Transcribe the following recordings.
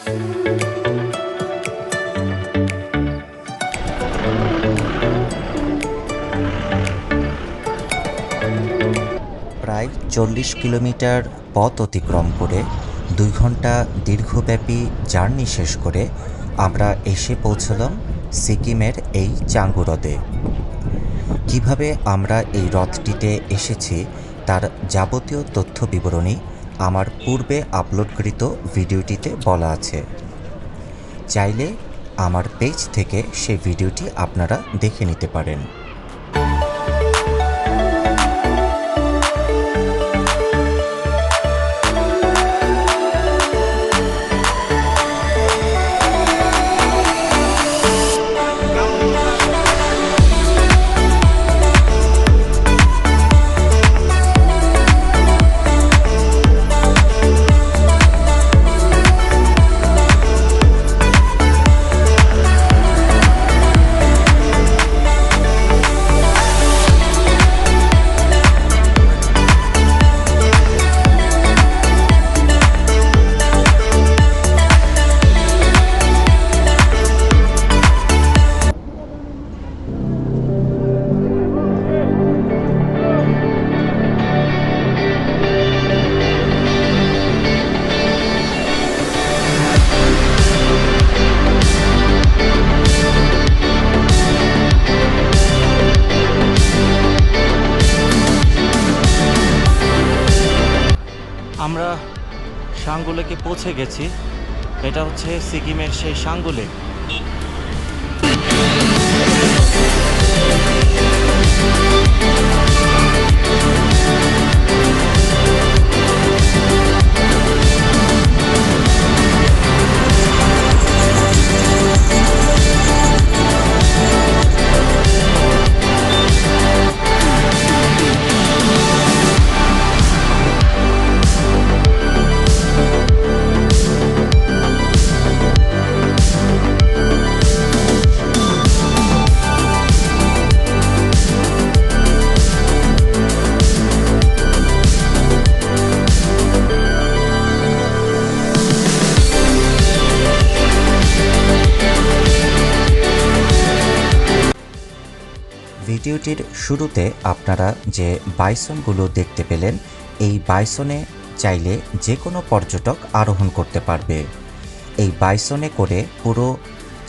প্রায় ৪০ কিলোমিটার পথ অতিক্রম করে ২ ঘন্টা দীর্ঘব্যাপী জার্নি শেষ করে আমরা এসে পৌঁছলাম সিকিমের এই চাঙ্গু হ্রদে। কীভাবে আমরা এই হ্রদটিতে এসেছি তার যাবতীয় তথ্য বিবরণী আমার পূর্বে আপলোডকৃত ভিডিওটিতে বলা আছে। চাইলে আমার পেজ থেকে সেই ভিডিওটি আপনারা দেখে নিতে পারেন। আমরা সাঙ্গু লেকে পৌঁছে গেছি। এটা হচ্ছে সিকিমের সেই সাঙ্গু লেক। ভিডিওটির শুরুতে আপনারা যে বাইসনগুলো দেখতে পেলেন, এই বাইসনে চাইলে যে কোনো পর্যটক আরোহণ করতে পারবে। এই বাইসনে করে পুরো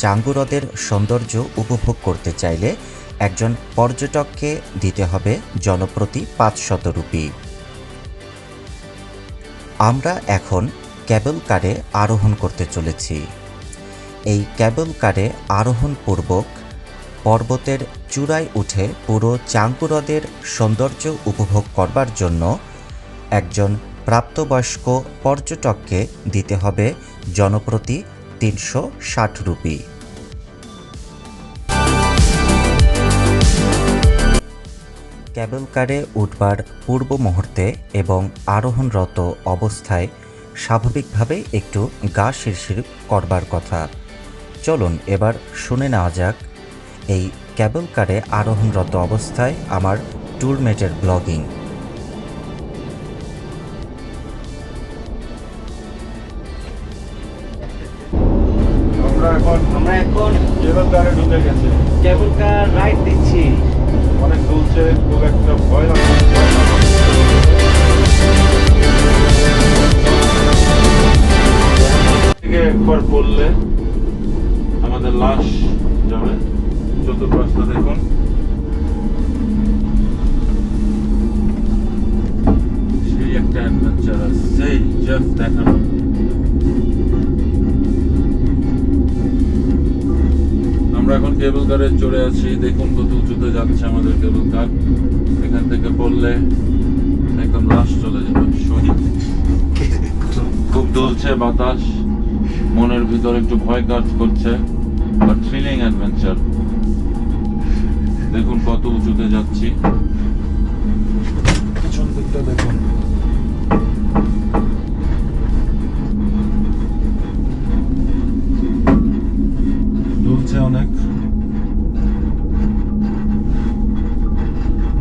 চাঙ্গু হ্রদের সৌন্দর্য উপভোগ করতে চাইলে একজন পর্যটককে দিতে হবে জনপ্রতি ৫০০ রুপি। আমরা এখন ক্যাবল কারে আরোহণ করতে চলেছি। এই ক্যাবল কারে আরোহণপূর্বক পর্বতের চূড়ায় উঠে পুরো চাঙ্গু হ্রদের সৌন্দর্য উপভোগ করবার জন্য একজন প্রাপ্তবয়স্ক পর্যটককে দিতে হবে জনপ্রতি ৩৬০ রুপি। ক্যাবল কারে উঠবার পূর্ব মুহূর্তে এবং আরোহণরত অবস্থায় স্বাভাবিকভাবে একটু গা শিরশির করবার কথা। চলুন এবার শুনে নেওয়া যাক এই ক্যাবল কারে আরোহণরত অবস্থায় আমার ট্যুরমেটের ব্লগিং। আমরা এখন কেবল কারে ঢুকে গেছি। কেবল কার রাইড দিচ্ছি। অনেক দুলছে, খুব একটা ভয় লাগছে। একবার পড়লে আমাদের লাশ যাবে। চতুর্পাশটা দেখুন, সেই একটা অ্যাডভেঞ্চার আছে, সেই জেফ দেখানো। আমরা এখন কেবল কারে চড়ে আছি। দেখুন কত উঁচুতে যাচ্ছে আমাদের কেবল কার। এখান থেকে পড়লে একদম লাশ চলে যাবে। শহীদ খুব দুলছে বাতাস, মনের ভিতর একটু ভয় কাজ করছে, বাট থ্রিলিং অ্যাডভেঞ্চার। দেখুন কত উঁচুতে যাচ্ছি। পিছন দিকটা দেখুন, দুলছে অনেক।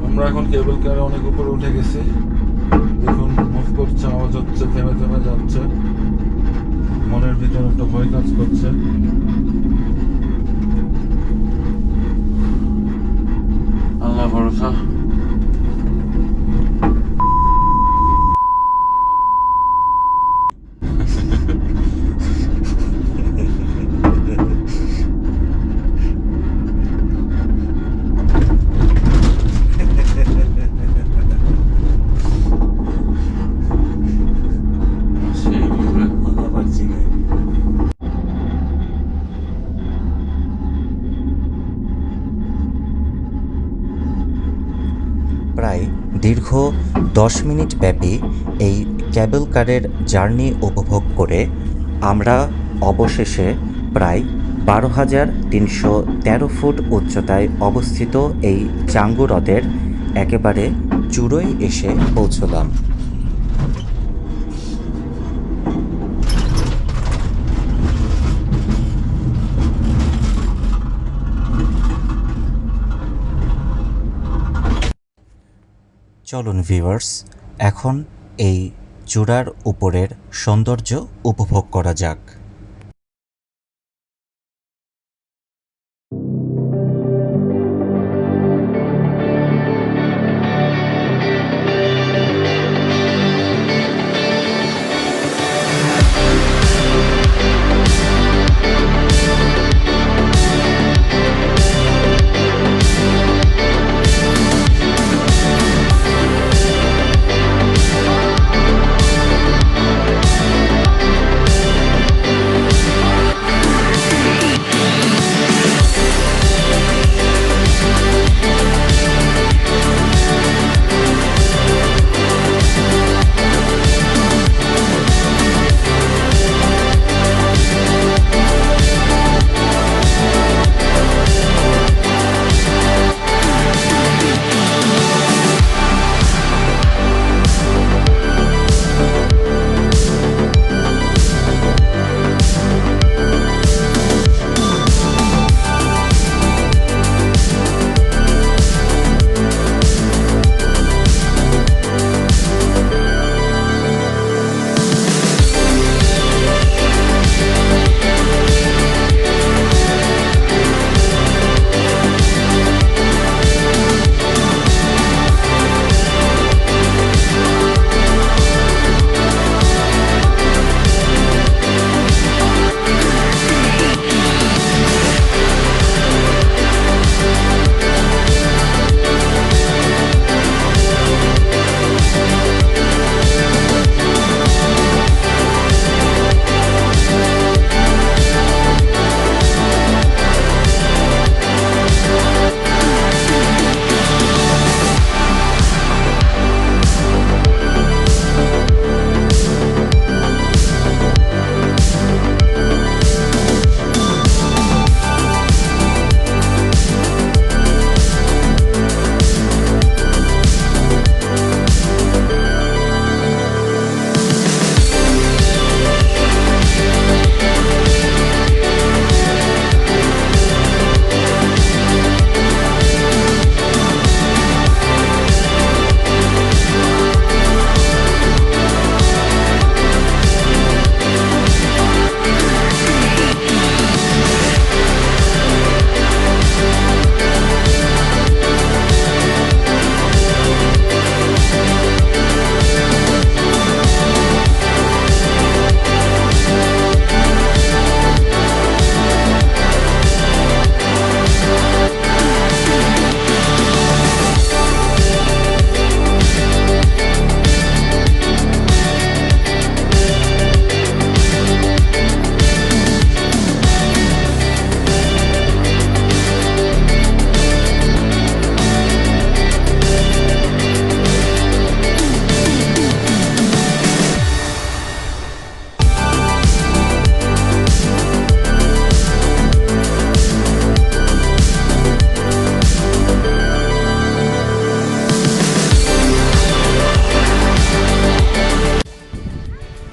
আমরা এখন কেবল কারে অনেক উপরে উঠে গেছি। দেখুন মুভ করছে, আওয়াজ হচ্ছে, থেমে থেমে যাচ্ছে। মনের ভিতরে একটা কাজ করছে। আল্লাহ ভরসা। সেই view রে। প্রায় দীর্ঘ 10 মিনিট ব্যাপী এই ক্যাবল কারের জার্নি উপভোগ করে আমরা অবশেষে প্রায় 12,313 ফুট উচ্চতায় অবস্থিত এই চাঙ্গু হ্রদের একেবারে চূড়োয় এসে পৌঁছলাম। চলুন ভিউয়ার্স, এখন এই চূড়ার উপরের সৌন্দর্য উপভোগ করা যাক।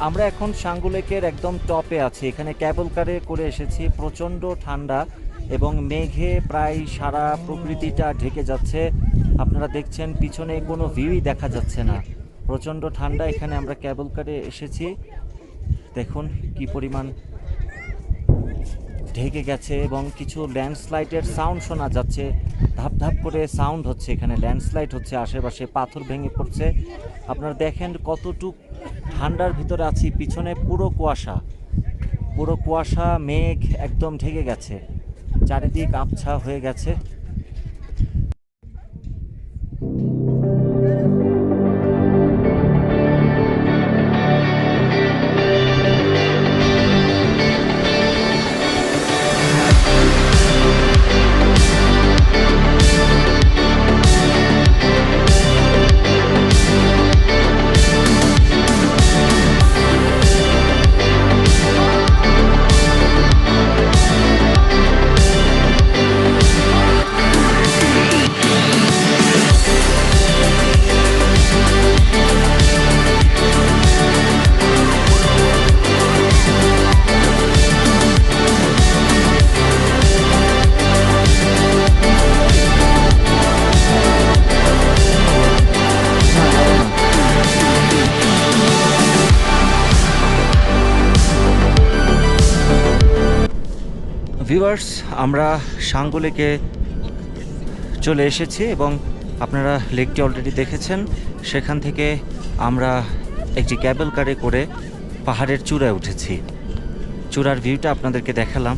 আমরা এখন সাঙ্গু লেকের একদম টপে আছি। এখানে ক্যাবল কারে করে এসেছি। প্রচণ্ড ঠান্ডা এবং মেঘে প্রায় সারা প্রকৃতিটা ঢেকে যাচ্ছে। আপনারা দেখছেন পিছনে কোনো ভিউই দেখা যাচ্ছে না, প্রচণ্ড ঠান্ডা। এখানে আমরা ক্যাবল কারে এসেছি, দেখুন কি পরিমাণ ঢেকে গেছে এবং কিছু ল্যান্ডস্লাইডের সাউন্ড শোনা যাচ্ছে। ধাপ ধাপ করে সাউন্ড হচ্ছে, এখানে ল্যান্ডস্লাইড হচ্ছে, আশেপাশে পাথর ভেঙে পড়ছে। আপনারা দেখেন কতটুক ঠান্ডার ভিতরে আছি, পিছনে পুরো কুয়াশা, পুরো কুয়াশা, মেঘ একদম ঢেকে গেছে, চারিদিক আবছা হয়ে গেছে। ভিউয়ার্স, আমরা সাঙ্গু লেকে চলে এসেছি এবং আপনারা লেকটি অলরেডি দেখেছেন। সেখান থেকে আমরা একটি ক্যাবেল কারে করে পাহাড়ের চূড়ায় উঠেছি। চূড়ার ভিউটা আপনাদেরকে দেখালাম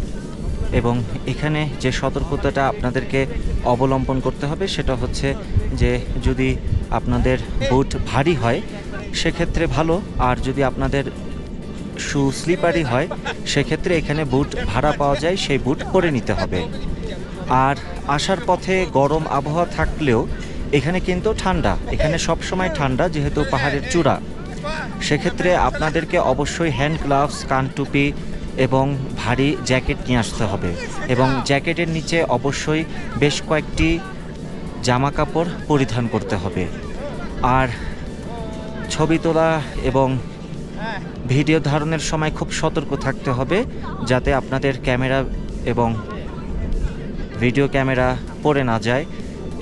এবং এখানে যে সতর্কতাটা আপনাদেরকে অবলম্বন করতে হবে সেটা হচ্ছে যে যদি আপনাদের বুট ভারী হয় সেক্ষেত্রে ভালো, আর যদি আপনাদের শু স্লিপারি হয় সেক্ষেত্রে এখানে বুট ভাড়া পাওয়া যায়, সেই বুট পরে নিতে হবে। আর আসার পথে গরম আবহাওয়া থাকলেও এখানে কিন্তু ঠান্ডা, এখানে সব সময় ঠান্ডা যেহেতু পাহাড়ের চূড়া। সেক্ষেত্রে আপনাদেরকে অবশ্যই হ্যান্ড গ্লাভস, কানটুপি এবং ভারী জ্যাকেট নিয়ে আসতে হবে এবং জ্যাকেটের নিচে অবশ্যই বেশ কয়েকটি জামা কাপড় পরিধান করতে হবে। আর ছবি তোলা এবং ভিডিও ধারণের সময় খুব সতর্ক থাকতে হবে যাতে আপনাদের ক্যামেরা এবং ভিডিও ক্যামেরা পড়ে না যায়,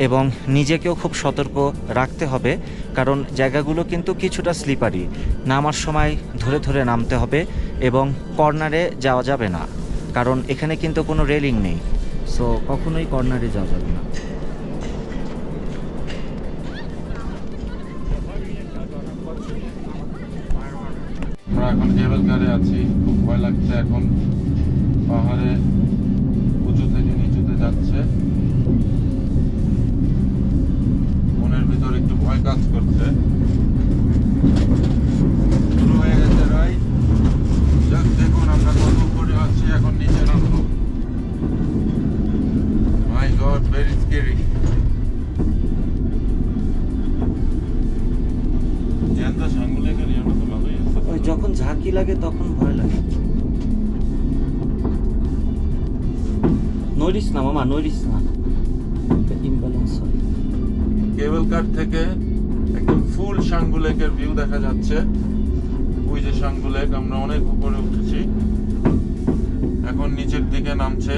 এবং নিজেকেও খুব সতর্ক রাখতে হবে কারণ জায়গাগুলো কিন্তু কিছুটা স্লিপারি। নামার সময় ধরে ধরে নামতে হবে এবং কর্নারে যাওয়া যাবে না কারণ এখানে কিন্তু কোনো রেলিং নেই, সো কখনোই কর্নারে যাওয়া যাবে না। আমরা এখন কেবল কারে আছি, খুব ভয় লাগছে। এখন পাহাড়ে উঁচু থেকে নিচুতে যাচ্ছে, মনের ভিতর একটু ভয় কাজ করছে। শুরু হয়ে গেছে রাইড। যাক, দেখুন আমরা কত উপরে আছি, এখন নিচে নামবো। মাই গড, ভেরি স্কেরি। জ্যান্ত সাঙ্গুলে গেলে আমরা তো ভালোই আছে। ওই যখন ঝাঁকি লাগে তখন ভয় লাগে। নড়িস না মামা, নড়িস না, ইমব্যালেন্স হয়। কেবল কার থেকে একদম ফুল সাঙ্গু লেকের ভিউ দেখা যাচ্ছে। ওই যে সাঙ্গু লেক, আমরা অনেক উপরে উঠেছি, এখন নিচের দিকে নামছে।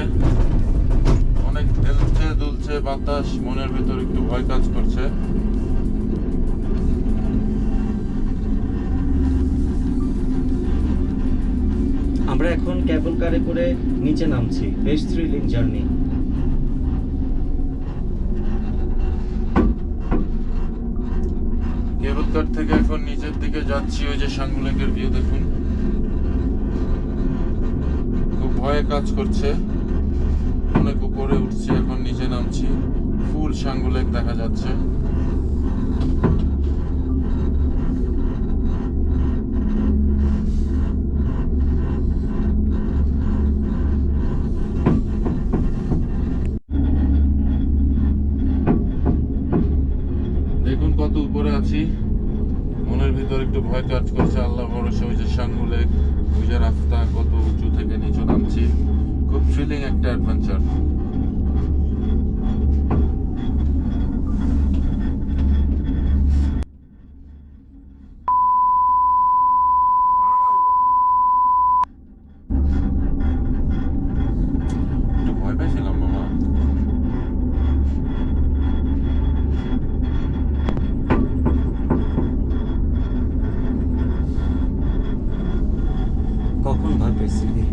অনেক হেলছে দুলছে বাতাস, মনের ভিতর একটু ভয় কাজ করছে। আমরা এখন ক্যাবল কারে করে নিচে নামছি, বেশ থ্রিলিং জার্নি। কেবল কার থেকে এখন নিচের দিকে যাচ্ছি, ওই যে সাঙ্গু লেকের ভিউ দেখুন। খুব ভয়ে কাজ করছে, অনেক উপরে উঠছি, এখন নিচে নামছি, ফুল সাঙ্গু লেক দেখা যাচ্ছে। দেখুন কত উপরে আছি, মনের ভিতর একটু ভয় কাজ করছে। আল্লাহ ভরসা, ওই যে সাঙ্গু লেক, ওই যে রাস্তা, কত উঁচু থেকে নিচু নামছি। খুব থ্রিলিং একটা অ্যাডভেঞ্চার। একটু ভয় পেয়েছিলাম মামা। কখন ভয় পেয়েছিলি?